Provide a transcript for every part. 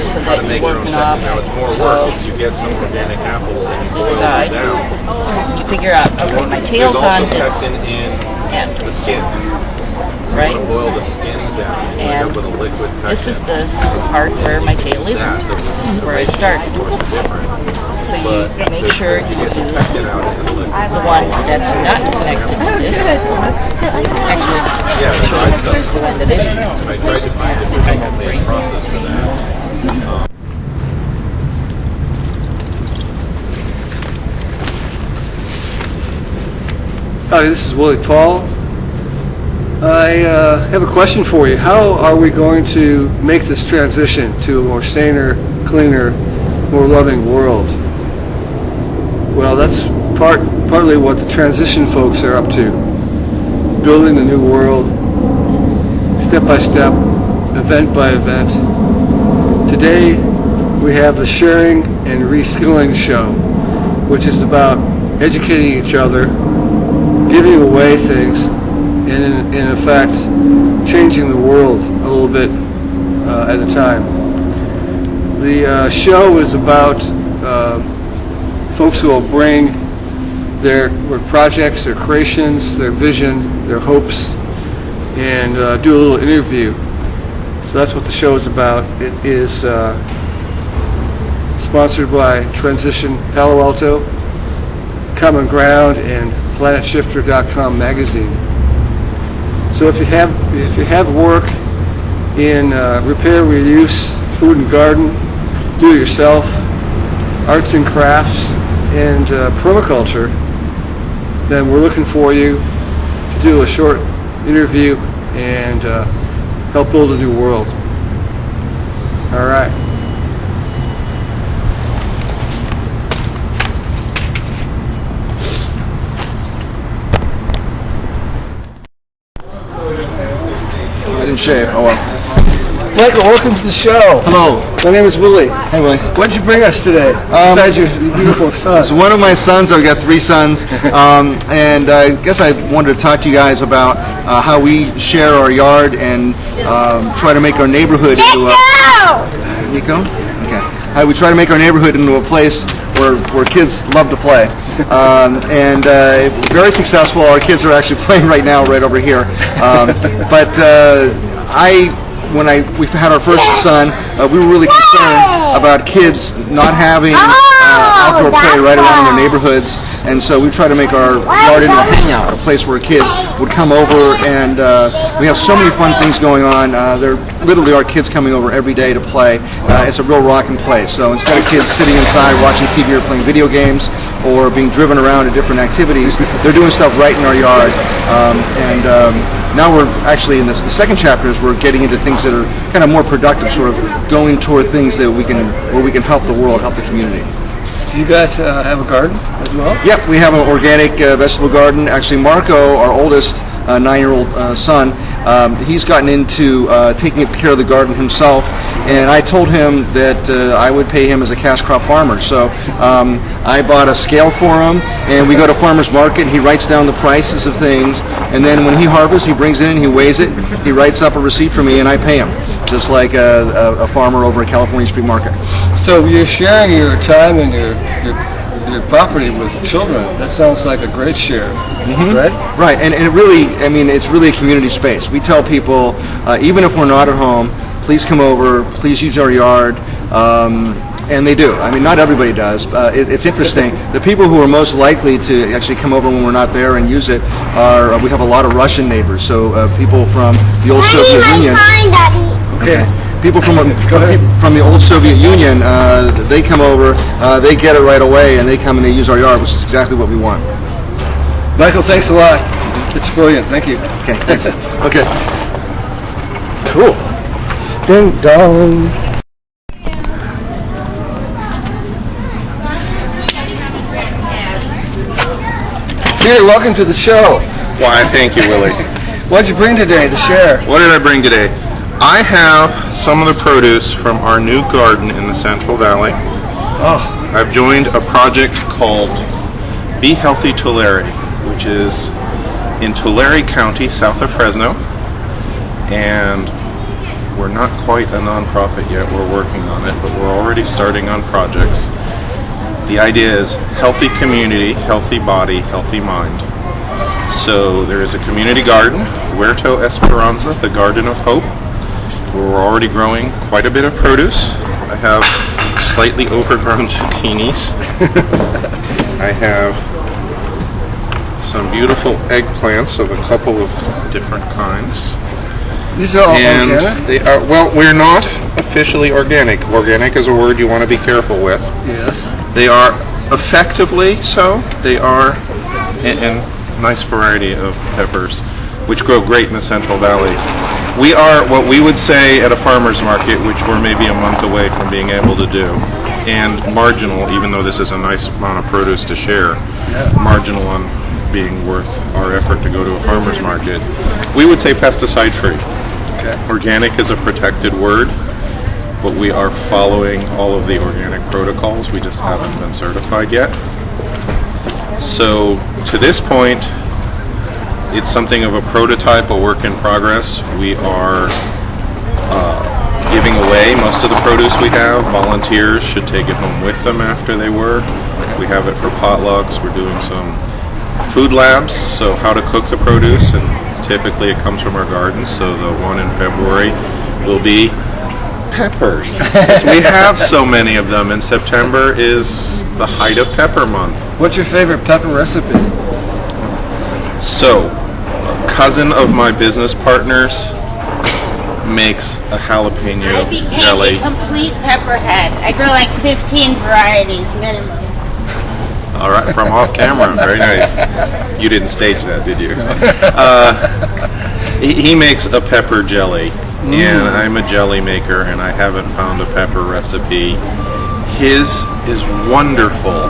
so that you're working off You get some organic apples and you this boil side. them down. You figure out, okay, my tail's on this pectin in end, the skins. right? Boil the skins down and you end up with a liquid pectin. This is the part where my tail isn't. This is where I started. So you make sure you use the one that's not connected to this. Actually, use the one that is connected. I tried to find a technical process for that. Hi, this is Willie Paul. I have a question for you. How are we going to make this transition to a more saner, cleaner, more loving world? Well, that's partly what the transition folks are up to. Building the new world, step by step, event by event. Today, we have the Sharing and ReSkilling show, which is about educating each other, giving away things, and in effect, changing the world a little bit at a time. The show is about folks who will bring their projects, their creations, their vision, their hopes, and do a little interview. So that's what the show is about. It is sponsored by Transition Palo Alto, Common Ground, and PlanetShifter.com magazine. So if you have work in repair, reuse, food and garden, do it yourself, arts and crafts, and permaculture, then we're looking for you to do a short interview and help build a new world. All right. I didn't shave. Oh well. Michael, welcome to the show. Hello. My name is Willie. Hey, Willie. What'd you bring us today? Besides your beautiful son. It's one of my sons. I've got 3 sons, and I guess I wanted to talk to you guys about how we share our yard and try to make our neighborhood into a. Nico? Okay. How we try to make our neighborhood into a place where kids love to play, and very successful. Our kids are actually playing right now, right over here. But when we had our first son, we were really concerned about kids not having outdoor play right around in their neighborhoods, and so we try to make our yard into a hangout, a place where kids would come over, and we have so many fun things going on. There literally are kids coming over every day to play. It's a real rockin' place. So instead of kids sitting inside watching TV or playing video games or being driven around to different activities, they're doing stuff right in our yard, now we're actually in the second chapter is we're getting into things that are kind of more productive, sort of going toward things that we can help the world, help the community. Do you guys have a garden as well? Yep, we have an organic vegetable garden. Actually, Marco, our oldest 9-year-old son, he's gotten into taking care of the garden himself, and I told him that I would pay him as a cash crop farmer. So I bought a scale for him, and we go to farmer's market, and he writes down the prices of things, and then when he harvests, he brings it in, he weighs it, he writes up a receipt for me, and I pay him, just like a farmer over at California Street Market. So you're sharing your time and your property with children. That sounds like a great share, right? Right, and it really, I mean, it's really a community space. We tell people, even if we're not at home, please come over, please use our yard, and they do. I mean, not everybody does. It's interesting. The people who are most likely to actually come over when we're not there and use it are, we have a lot of Russian neighbors, so people from the old Soviet Union. Okay. People from the old Soviet Union, they come over, they get it right away, and they come and they use our yard, which is exactly what we want. Michael, thanks a lot. It's brilliant. Thank you. Okay, thanks. Okay. Cool. Ding dong. Peter, welcome to the show. Why, thank you, Willie. What'd you bring today to share? What did I bring today? I have some of the produce from our new garden in the Central Valley. Oh. I've joined a project called Be Healthy Tulare, which is in Tulare County, south of Fresno. And We're not quite a nonprofit yet. We're working on it, but we're already starting on projects. The idea is healthy community, healthy body, healthy mind. So there is a community garden, Huerto Esperanza, the Garden of Hope, where we're already growing quite a bit of produce. I have slightly overgrown zucchinis. I have some beautiful eggplants of a couple of different kinds. These are all And organic? they are, well, we're not officially organic. Organic is a word you want to be careful with. Yes. They are effectively so. They are a nice variety of peppers, which grow great in the Central Valley. We are what we would say at a farmer's market, which we're maybe a month away from being able to do. And marginal, even though this is a nice amount of produce to share, marginal on being worth our effort to go to a farmer's market. We would say pesticide free. Okay. Organic is a protected word, but we are following all of the organic protocols. We just haven't been certified yet. So to this point, it's something of a prototype, a work in progress. We are giving away most of the produce we have. Volunteers should take it home with them after they work. We have it for potlucks. We're doing some food labs, so how to cook the produce, and typically it comes from our gardens. So the one in February will be peppers. Because we have so many of them, and September is the height of pepper month. What's your favorite pepper recipe? So, a cousin of my business partners makes a jalapeno I became jelly. a complete pepperhead. I grow like 15 varieties minimum. All right, from off camera, very nice. You didn't stage that, did you? He makes a pepper jelly, and I'm a jelly maker, and I haven't found a pepper recipe. His is wonderful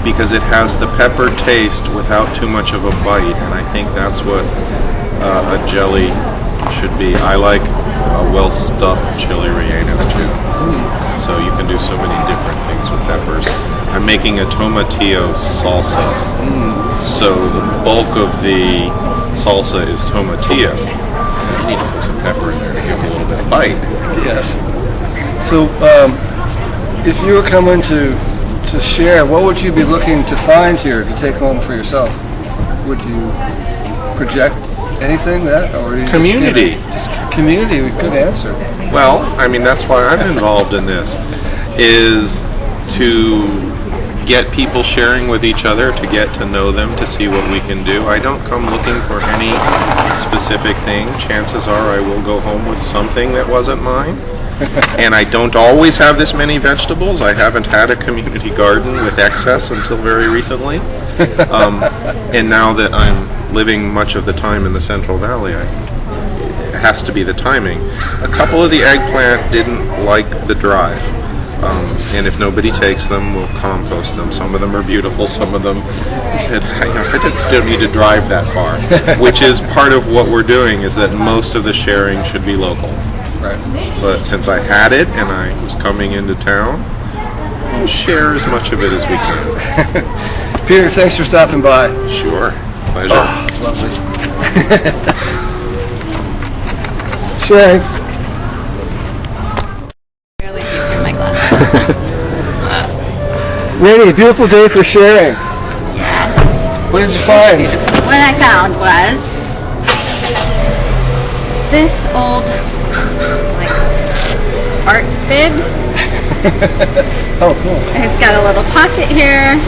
because it has the pepper taste without too much of a bite, and I think that's what a jelly should be. I like a well-stuffed chili relleno too. So you can do so many different things with peppers. I'm making a tomatillo salsa. So the bulk of the salsa is tomatillo. You need to put some pepper in there to give it a little bit of bite. Yes. So, if you were coming to share, what would you be looking to find here to take home for yourself? Would you project anything that, or you Community. Just community. Good answer. Well, I mean, that's why I'm involved in this, is to get people sharing with each other, to get to know them, to see what we can do. I don't come looking for any specific thing. Chances are I will go home with something that wasn't mine. And I don't always have this many vegetables. I haven't had a community garden with excess until very recently. And now that I'm living much of the time in the Central Valley, it has to be the timing. A couple of the eggplant didn't like the drive. And if nobody takes them, we'll compost them. Some of them are beautiful. Some of them said, I don't need to drive that far. Which is part of what we're doing, is that most of the sharing should be local. Right. But since I had it and I was coming into town, we'll share as much of it as we can. Peter, thanks for stopping by. Sure. Pleasure. Lovely. Sharing. Barely see through my glasses. Randy, a beautiful day for sharing. Yes. What did you find? What I found was this old, like, art bib. Oh, cool. It's got a little pocket here,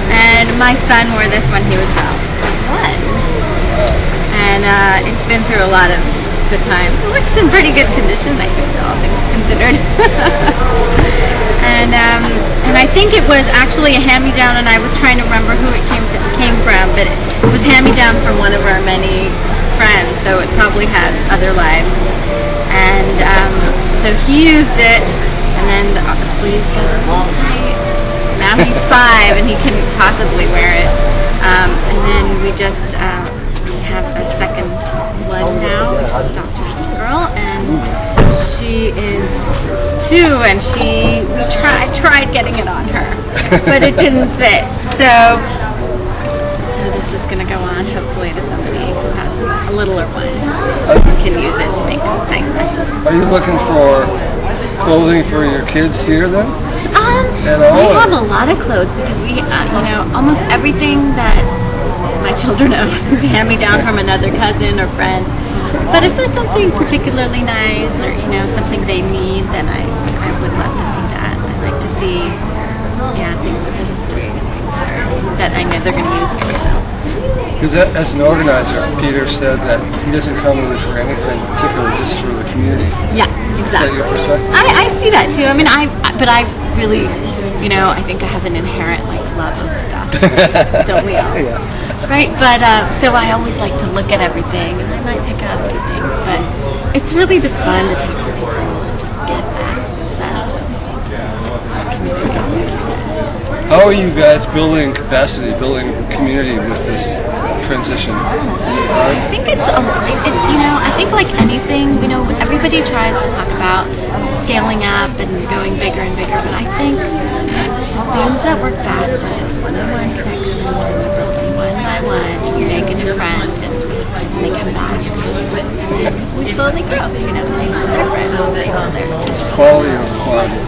and my son wore this when he was about 1. And it's been through a lot of good times. It looks in pretty good condition, I think, all things considered. And I think it was actually a hand-me-down, and I was trying to remember who it came from, but it was hand-me-down from one of our many friends, so it probably has other lives. And so he used it, and then the sleeves got a little tight. Now he's 5, and he couldn't possibly wear it. And then we just we have a second one now. We just adopted a girl, and she is 2, and I tried getting it on her, but it didn't fit. So this is gonna go on hopefully to somebody who has a littler one. can use it to make nice messes. Are you looking for clothing for your kids here then? At all, We or- have a lot of clothes because we, almost everything that my children own is hand-me-down from another cousin or friend. But if there's something particularly nice or, something they need, then I would love to see that. I like to see, things of the history and things that I know they're going to use for themselves. Because as an organizer, Peter said that he doesn't come really for anything particular, just for the community. Yeah, Is that exactly. your perspective? I see that too. I mean, I really, I think I have an inherent love of stuff. Don't we all? Yeah. Right, but so I always like to look at everything, and I might pick out a few things, but it's really just fun to talk to people and just get that sense of community. Like you said. How are you guys building capacity, building community with this transition? I think I think like anything, everybody tries to talk about scaling up and going bigger and bigger, but I think things that work best are those one-on-one connections. You're building one by one, you make a new friend, and they come back, and then we slowly grow. They know their friends, they know their Quality over quantity.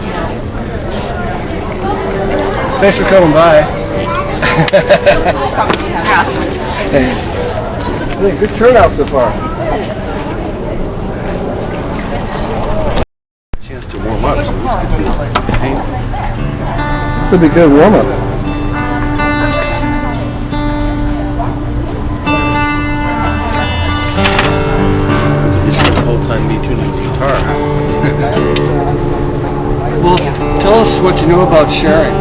Thanks for coming by. You're awesome. Thanks. Hey, good turnout so far. Chance to warm up, so this could be painful. This will be a good warm up. You spent the whole time me tuning the guitar. Well, tell us what you know about sharing.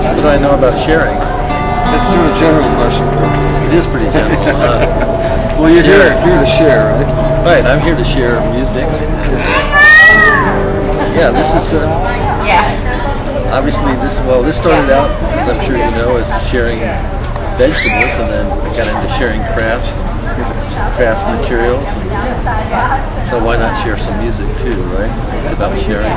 What do I know about sharing? That's sort of a general question. It is pretty general. Well, you're here Share. to share, right? Right, I'm here to share music. And, yeah, this is obviously this started out, as I'm sure you know, as sharing vegetables, and then I got into sharing crafts and craft materials. And so why not share some music too, right? It's about sharing.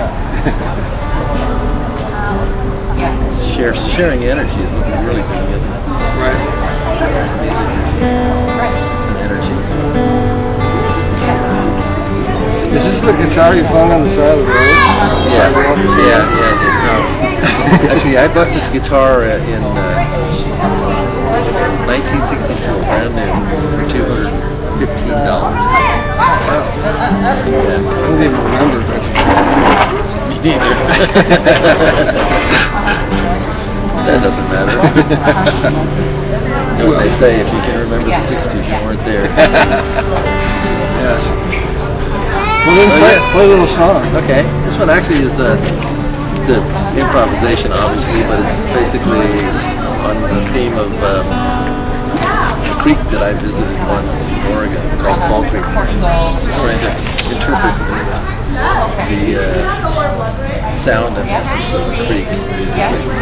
Sharing energy is what we're really doing, isn't it? Right. Music is an energy. Is this the guitar you found on the side of the road? No. Actually, I bought this guitar in 1964, brand new, for $215. I don't even remember that. Me neither. That doesn't matter. You know what they say, if you can remember the 60s, you weren't there. Yes. Well, then play a little song. Okay, this one actually is it's an improvisation, obviously, but it's basically on the theme of a creek that I visited once in Oregon called Fall Creek. Trying to interpret the sound and essence of the creek musically.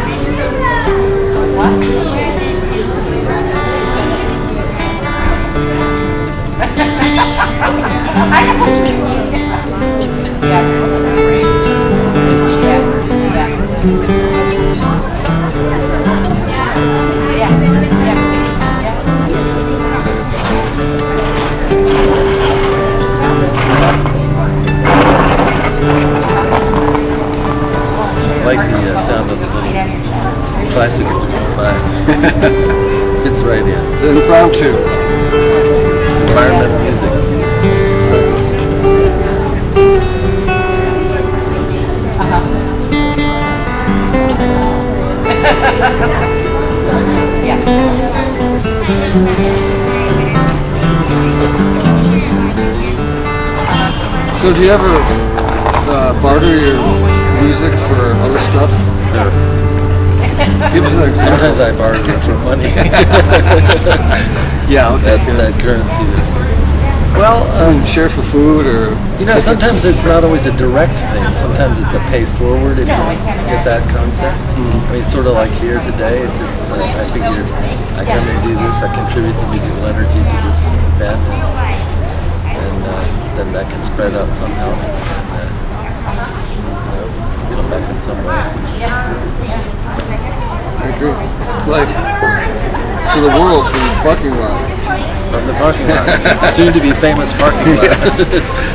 I like the sound of the little classicals going by. Fits right in. The impromptu. Environmental music. So do you ever barter your music for other stuff? Sure. Give us an example. Sometimes I borrow it for money. Yeah, okay. that currency. Well, Share for food or... sometimes it's not always a direct thing. Sometimes it's a pay forward if you get that concept. I mean, sort of like here today, it's just, I figured I come and do this, I contribute the musical energy to this event, and then that can spread out somehow. And, come back in some way. I agree. Like, to the world from the parking lot. From the parking lot. Soon to be famous parking lot.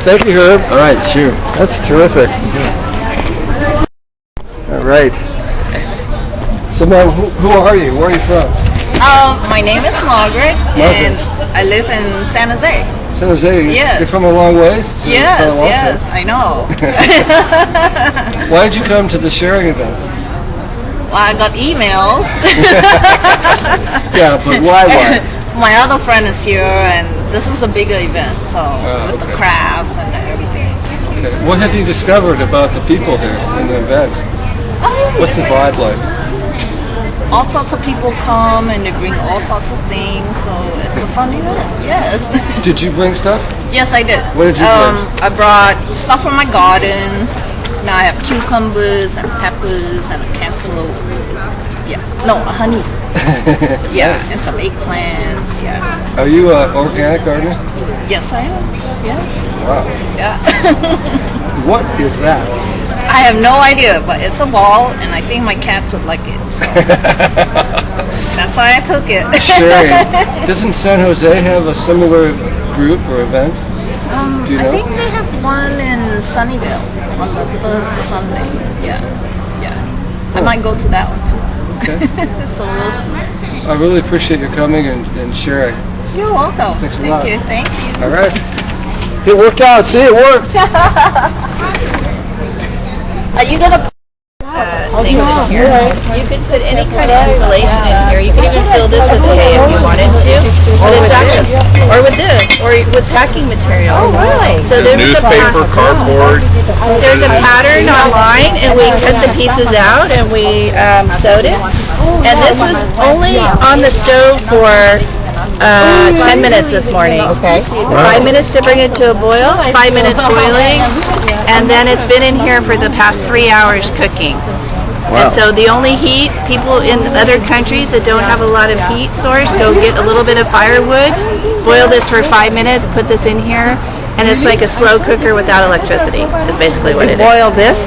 Thank you, Herb. All right, sure. That's terrific. All right. So, ma'am, who are you? Where are you from? My name is Margaret, and I live in San Jose. San Jose. Yes. You're from a long ways to Yes, Palo Alto. yes, I know. Why did you come to the sharing event? Well, I got emails. Yeah, but why? My other friend is here, and this is a bigger event, so with the okay. crafts and everything. Okay. What have you discovered about the people here in the event? What's the vibe like? All sorts of people come, and they bring all sorts of things, so it's a fun event. Yes. Did you bring stuff? Yes, I did. What did you bring? I brought stuff from my garden. Now I have cucumbers and peppers and a cantaloupe. Yeah. No, a honey. Yeah, and some eggplants. Yeah. Are you an organic gardener? Yes, I am. Yes. Wow. Yeah. What is that? I have no idea, but it's a ball, and I think my cats would like it. So. That's why I took it. Sharing. Doesn't San Jose have a similar group or event? Do you know? I think they have one in Sunnyvale on the third Sunday. Yeah. Yeah. I might go to that one too. Okay. So we'll see. I really appreciate your coming and sharing. You're welcome. Thanks a Thank lot. you. Thank you. All right. It worked out. See, it worked. Are you gonna? Things here. You could put any kind of insulation in here. You could even fill this with hay if you wanted to. But it's actually, or with this, or with packing material. Oh, really? So there's Newspaper, cardboard. there's a pattern online, and we cut the pieces out and we sewed it. And this was only on the stove for 10 minutes this morning. Okay. 5 minutes to bring it to a boil, 5 minutes boiling, and then it's been in here for the past 3 hours cooking. And so the only heat, people in other countries that don't have a lot of heat source, go get a little bit of firewood, boil this for 5 minutes, put this in here, and it's like a slow cooker without electricity, is basically what it is. Boil this?